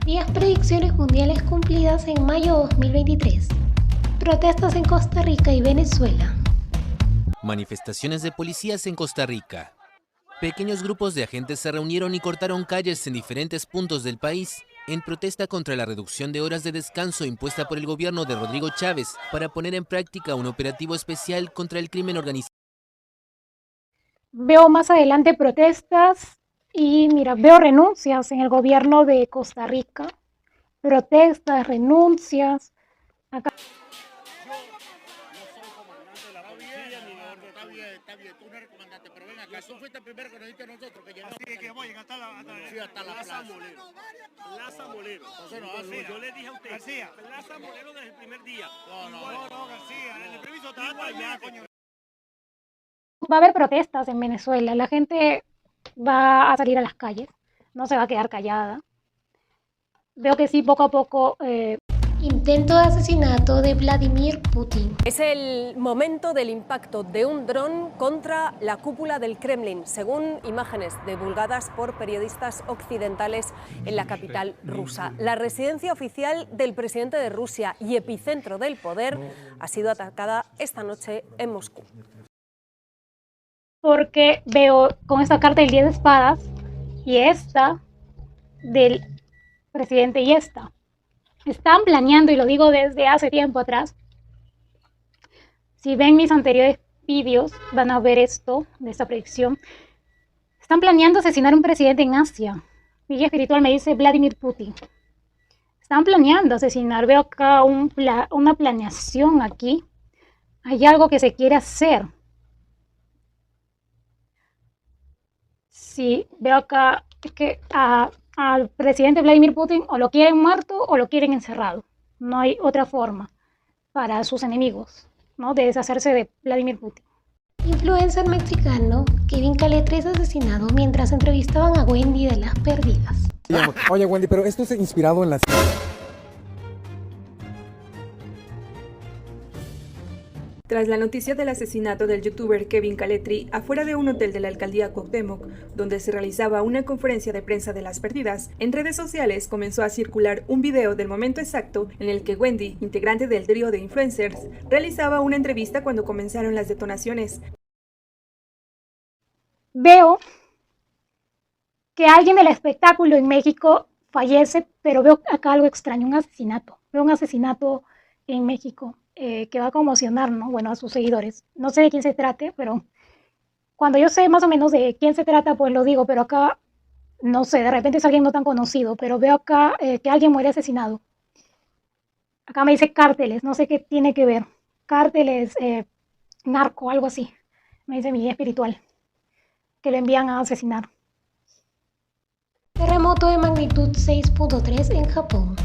10 predicciones mundiales cumplidas en mayo 2023. Protestas en Costa Rica y Venezuela. Manifestaciones de policías en Costa Rica. Pequeños grupos de agentes se reunieron y cortaron calles en diferentes puntos del país en protesta contra la reducción de horas de descanso impuesta por el gobierno de Rodrigo Chávez para poner en práctica un operativo especial contra el crimen organizado. Veo más adelante protestas y mira, veo renuncias en el gobierno de Costa Rica. Protestas, renuncias. Acá. Está bien, tú no eres comandante, pero ven acá, tú fuiste el primero que nos diste a nosotros que llegamos. Así que voy hasta la Plaza Molero. Plaza Molero. Entonces no, García. Yo le dije a usted, García. Plaza Molero desde el primer día. No, García, el permiso está hasta allá, coño. Va a haber protestas en Venezuela, la gente va a salir a las calles, no se va a quedar callada. Veo que sí, poco a poco. Intento de asesinato de Vladimir Putin. Es el momento del impacto de un dron contra la cúpula del Kremlin, según imágenes divulgadas por periodistas occidentales en la capital rusa. La residencia oficial del presidente de Rusia y epicentro del poder ha sido atacada esta noche en Moscú. Porque veo con esta carta del 10 de espadas y esta del presidente y esta. Están planeando, y lo digo desde hace tiempo atrás. Si ven mis anteriores vídeos, van a ver esto, de esta predicción. Están planeando asesinar a un presidente en Asia. Mi guía espiritual me dice Vladimir Putin. Están planeando asesinar. Veo acá una planeación aquí. Hay algo que se quiere hacer. Sí, veo acá es que al presidente Vladimir Putin o lo quieren muerto o lo quieren encerrado. No hay otra forma para sus enemigos, ¿no?, de deshacerse de Vladimir Putin. Influencer mexicano Kevin Caletri es asesinado mientras entrevistaban a Wendy de las Perdidas. Oye, Wendy, pero esto es inspirado en las... Tras la noticia del asesinato del youtuber Kevin Caletri afuera de un hotel de la alcaldía Cuauhtémoc, donde se realizaba una conferencia de prensa de las Perdidas, en redes sociales comenzó a circular un video del momento exacto en el que Wendy, integrante del trío de influencers, realizaba una entrevista cuando comenzaron las detonaciones. Veo que alguien del espectáculo en México fallece, pero veo acá algo extraño, un asesinato. Veo un asesinato en México. Que va a conmocionar, ¿no? Bueno, a sus seguidores. No sé de quién se trate, pero cuando yo sé más o menos de quién se trata, pues lo digo, pero acá, no sé, de repente es alguien no tan conocido, pero veo acá que alguien muere asesinado. Acá me dice cárteles, no sé qué tiene que ver. Cárteles, narco, algo así. Me dice mi guía espiritual, que lo envían a asesinar. Terremoto de magnitud 6.3 en Japón.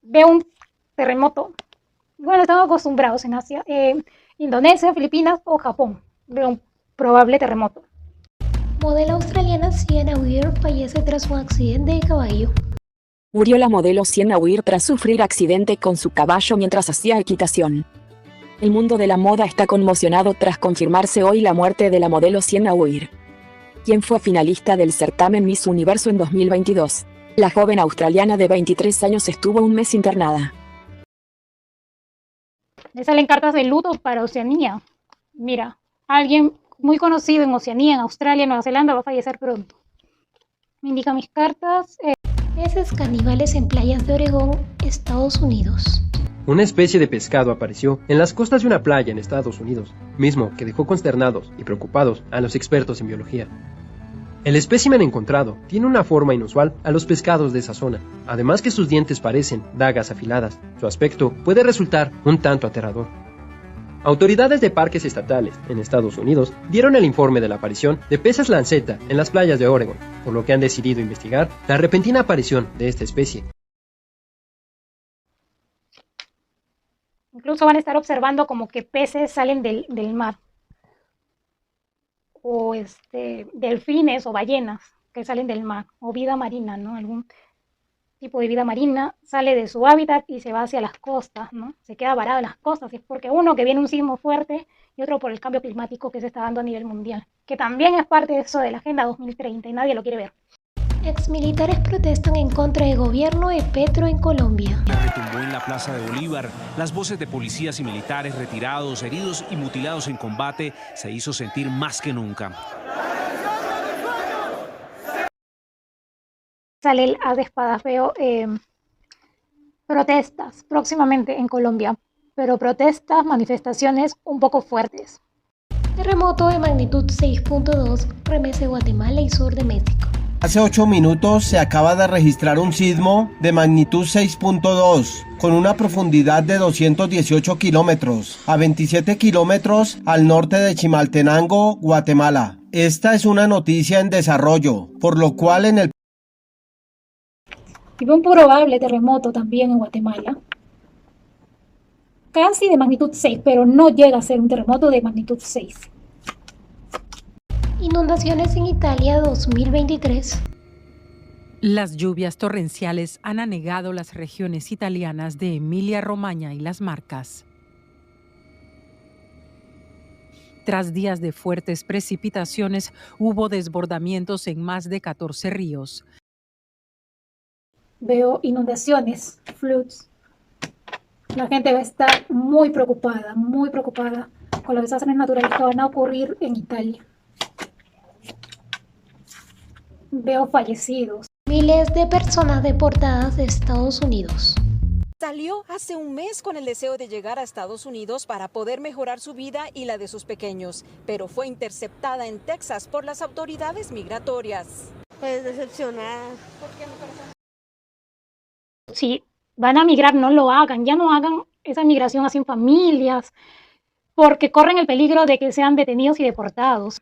Veo un terremoto. Bueno, estamos acostumbrados en Asia. Indonesia, Filipinas o Japón. Veo un probable terremoto. Modelo australiana Sienna Weir fallece tras un accidente de caballo. Murió la modelo Sienna Weir tras sufrir accidente con su caballo mientras hacía equitación. El mundo de la moda está conmocionado tras confirmarse hoy la muerte de la modelo Sienna Weir, quien fue finalista del certamen Miss Universo en 2022. La joven australiana de 23 años estuvo un mes internada. Le salen cartas de luto para Oceanía. Mira, alguien muy conocido en Oceanía, en Australia, Nueva Zelanda, va a fallecer pronto. Me indican mis cartas. Peces caníbales en playas de Oregón, Estados Unidos. Una especie de pescado apareció en las costas de una playa en Estados Unidos, mismo que dejó consternados y preocupados a los expertos en biología. El espécimen encontrado tiene una forma inusual a los pescados de esa zona, además que sus dientes parecen dagas afiladas. Su aspecto puede resultar un tanto aterrador. Autoridades de parques estatales en Estados Unidos dieron el informe de la aparición de peces lanceta en las playas de Oregon, por lo que han decidido investigar la repentina aparición de esta especie. Incluso van a estar observando como que peces salen del mar. O delfines o ballenas que salen del mar. O vida marina, ¿no? tipo de vida marina, sale de su hábitat y se va hacia las costas, ¿no? Se queda varado en las costas, es porque uno que viene un sismo fuerte y otro por el cambio climático que se está dando a nivel mundial, que también es parte de eso de la Agenda 2030 y nadie lo quiere ver. Exmilitares protestan en contra del gobierno de Petro en Colombia. Retumbó en la Plaza de Bolívar. Las voces de policías y militares retirados, heridos y mutilados en combate se hizo sentir más que nunca. Sale el haz de espada feo. Protestas próximamente en Colombia, pero protestas, manifestaciones un poco fuertes. Terremoto de magnitud 6.2 remece Guatemala y sur de México. Hace 8 minutos se acaba de registrar un sismo de magnitud 6.2 con una profundidad de 218 kilómetros a 27 kilómetros al norte de Chimaltenango, Guatemala. Esta es una noticia en desarrollo, por lo cual en el Y un probable terremoto también en Guatemala, casi de magnitud 6, pero no llega a ser un terremoto de magnitud 6. Inundaciones en Italia 2023. Las lluvias torrenciales han anegado las regiones italianas de Emilia-Romagna y Las Marcas. Tras días de fuertes precipitaciones, hubo desbordamientos en más de 14 ríos. Veo inundaciones, floods. La gente va a estar muy preocupada con los desastres naturales que van a ocurrir en Italia. Veo fallecidos. Miles de personas deportadas de Estados Unidos. Salió hace un mes con el deseo de llegar a Estados Unidos para poder mejorar su vida y la de sus pequeños, pero fue interceptada en Texas por las autoridades migratorias. Pues decepcionada. Si van a migrar, no lo hagan, ya no hagan esa migración así en familias, porque corren el peligro de que sean detenidos y deportados.